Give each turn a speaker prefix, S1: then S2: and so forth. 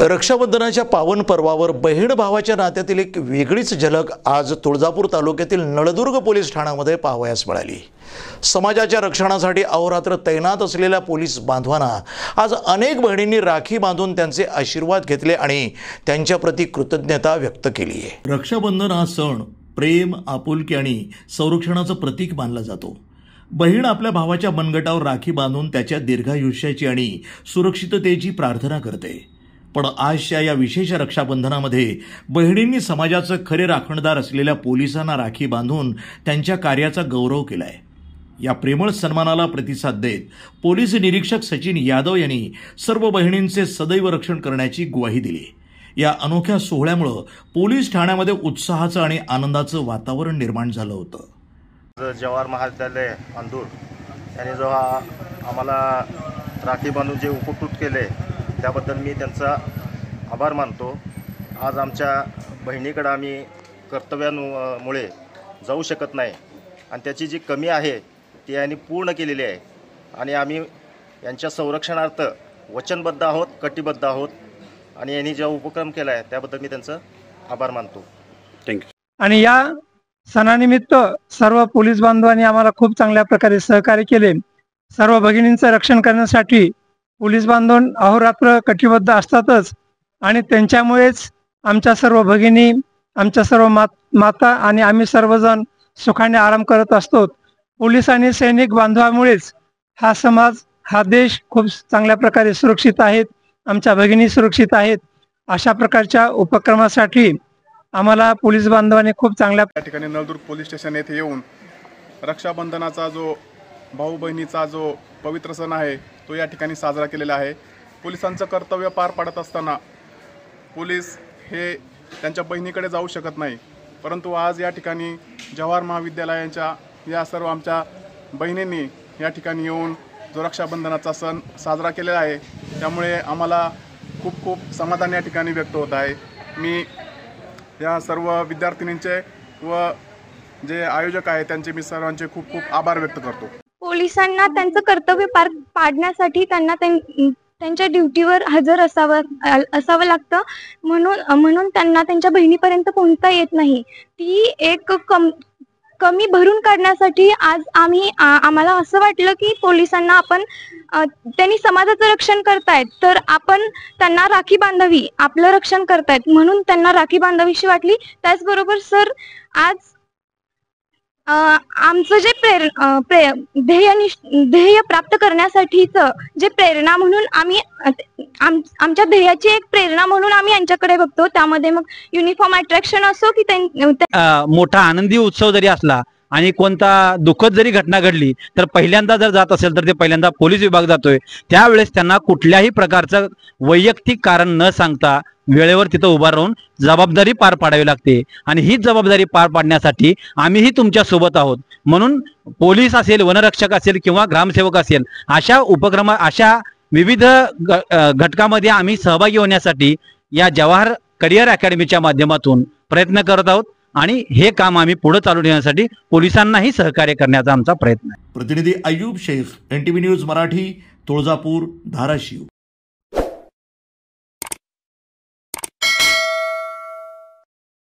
S1: रक्षाबंधनाच्या पावन पर्वावर बहीण भावाच्या नात्यातील एक वेगळीच झलक आज तुळजापूर तालुक्यातील नळदुर्ग पोलीस ठाण्यामध्ये पाहावयास मिळाली। समाजाच्या रक्षणासाठी अहोरात्र तैनात असलेल्या पोलीस बांधवांना आज अनेक बहिणींनी राखी बांधून त्यांचे आशीर्वाद घेतले आणि त्यांच्या प्रती कृतज्ञता व्यक्त केली आहे। रक्षाबंधन हा सण प्रेम, आपुलकी आणि संरक्षणाचं प्रतीक मानला जातो। बहीण आपल्या भावाच्या मनगटावर राखी बांधून त्याच्या दीर्घायुष्याची आणि सुरक्षिततेची प्रार्थना करते। पण आजच्या या विशेष रक्षाबंधनामध्ये बहिणींनी समाजाचं खरे राखणदार असलेल्या पोलिसांना राखी बांधून त्यांच्या कार्याचा गौरव केलाय। या प्रेमळ सन्मानाला प्रतिसाद देत पोलीस निरीक्षक सचिन यादव यांनी सर्व बहिणींचे सदैव रक्षण करण्याची ग्वाही दिली। या अनोख्या सोहळ्यामुळे पोलीस ठाण्यामध्ये उत्साहाचं आणि आनंदाचं वातावरण निर्माण झालं होतं।
S2: जवाहर महाविद्यालय अंधूर यांनी जो आम्हाला राखी बांधून जे उपकृत केले त्याबद्दल मी त्यांचा आभार मानतो। आज आमच्या बहिणीकडे आम्ही कर्तव्यामुळे जाऊ शकत नाही आणि त्याची जी कमी आहे ती यांनी पूर्ण केलेली आहे आणि आम्ही यांच्या संरक्षणार्थ वचनबद्ध आहोत, कटिबद्ध आहोत आणि यांनी जो उपक्रम केला आहे त्याबद्दल मी त्यांचा आभार मानतो।
S3: थँक्यू।
S4: आणि या सणानिमित्त सर्व पोलीस बांधवांनी आम्हाला खूप चांगल्या प्रकारे सहकार्य केले। सर्व भगिनींचं रक्षण करण्यासाठी पोलीस बांधव अहोरात्र कटिबद्ध असतातच आणि त्यांच्यामुळेच आमच्या सर्व भगिनी, आमच्या सर्व माता आणि आम्ही सर्वजण सुखाने आराम करत असतो। पोलीस आणि सैनिक बांधवामुळेच हा समाज, हा देश खूप चांगल्या प्रकारे सुरक्षित आहेत, आमच्या भगिनी सुरक्षित आहेत। अशा प्रकारच्या उपक्रमासाठी आम्हाला पोलीस बांधवांनी खूप चांगल्या
S5: ठिकाणी नळदुर्ग पोलीस स्टेशन येथे येऊन रक्षाबंधनाचा जो भाऊ बहिणीचा जो पवित्र सण आहे तो या ठिकाणी साजरा केलेला आहे। पोलिसांचं कर्तव्य पार पाडत असताना पोलीस हे त्यांच्या बहिणीकडे जाऊ शकत नाही, परंतु आज या ठिकाणी जवाहर महाविद्यालयाच्या या सर्व आमच्या बहिणींनी या ठिकाणी येऊन जो रक्षाबंधनाचा सण साजरा केलेला आहे त्यामुळे आम्हाला खूप खूप समाधान या ठिकाणी व्यक्त होत आहे। मी या सर्व विद्यार्थिनींचे व जे आयोजक आहेत त्यांचे मी सर्वांचे खूप खूप आभार व्यक्त करतो।
S6: पोलिसांना त्यांचं कर्तव्य पार पाडण्यासाठी त्यांना त्यांच्या ड्युटीवर हजर असावं लागतं, म्हणून त्यांना त्यांच्या बहिणीपर्यंत पोहोचता येत नाही। ती एक कमी भरून काढण्यासाठी आज आम्हाला असं वाटलं की पोलिसांना आपण त्यांनी समाजाचं रक्षण करतायत तर आपण त्यांना राखी बांधावी, आपलं रक्षण करतायत म्हणून त्यांना राखी बांधावीशी वाटली। त्याचबरोबर सर आज आमचं जे ध्येय प्राप्त करण्यासाठीचं जे प्रेरणा म्हणून आम्ही आमच्या ध्येयाची एक प्रेरणा म्हणून आम्ही यांच्याकडे बघतो। त्यामध्ये मग युनिफॉर्म अट्रॅक्शन असो की
S3: मोठा आनंदी उत्सव जरी असला आणि कोणता दुःखद जरी घटना घडली तर पहिल्यांदा जर जात असेल तर ते पहिल्यांदा पोलीस विभाग जातोय। त्यावेळेस त्यांना कुठल्याही प्रकारचं वैयक्तिक कारण न सांगता वेळेवर तिथं उभा राहून जबाबदारी पार पाडावी लागते आणि ही जबाबदारी पार पाडण्यासाठी आम्हीही तुमच्या सोबत आहोत। म्हणून पोलीस असेल, वनरक्षक असेल किंवा ग्रामसेवक असेल, अशा उपक्रमा, अशा विविध घटकामध्ये आम्ही सहभागी होण्यासाठी या जवाहर करिअर अकॅडमीच्या माध्यमातून प्रयत्न करत आहोत आणि हे काम आम्ही पुढे चालू ठेवण्यासाठी पोलिसांनाही सहकार्य करण्याचा आमचा प्रयत्न आहे।
S1: प्रतिनिधी अय्यूब शेख, NTV न्यूज मराठी, तुळजापूर, धाराशिव।